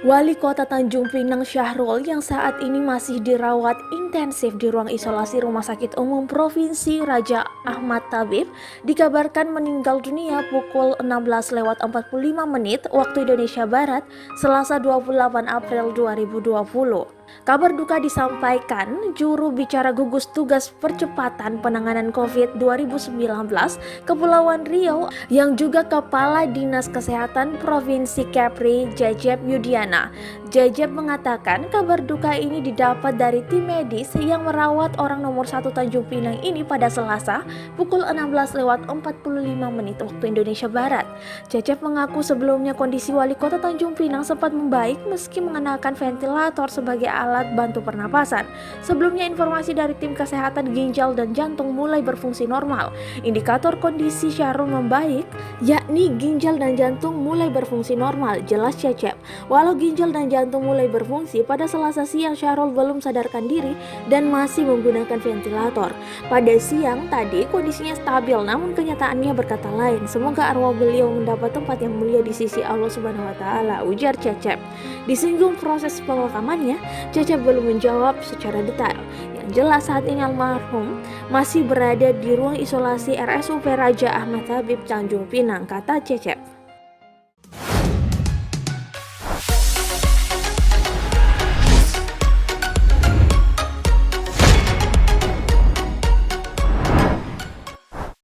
Wali Kota Tanjung Pinang Syahrul yang saat ini masih dirawat intensif di ruang isolasi Rumah Sakit Umum Provinsi Raja Ahmad Tabib dikabarkan meninggal dunia pukul 16:45 waktu Indonesia Barat, Selasa 28 April 2020. Kabar duka disampaikan juru bicara gugus tugas percepatan penanganan COVID 2019 Kepulauan Riau yang juga Kepala Dinas Kesehatan Provinsi Kepri, Jajep Yudiana. Jajep mengatakan kabar duka ini didapat dari tim medis yang merawat orang nomor 1 Tanjung Pinang ini pada Selasa pukul 16:45 waktu Indonesia Barat. Jajep mengaku sebelumnya kondisi wali kota Tanjung Pinang sempat membaik meski mengenakan ventilator sebagai alat bantu pernapasan. Sebelumnya informasi dari tim kesehatan ginjal dan jantung mulai berfungsi normal. Indikator kondisi Syahrul membaik, yakni ginjal dan jantung mulai berfungsi normal, jelas Cecep. Walau ginjal dan jantung mulai berfungsi, pada Selasa siang Syahrul belum sadarkan diri dan masih menggunakan ventilator. Pada siang tadi kondisinya stabil, namun kenyataannya berkata lain. Semoga arwah beliau mendapat tempat yang mulia di sisi Allah Subhanahu wa Ta'ala, ujar Cecep. Disinggung proses pemakamannya, Cecep belum menjawab secara detail. Yang jelas saat ini almarhum masih berada di ruang isolasi RSUP Raja Ahmad Tabib Tanjung Pinang, kata Cecep.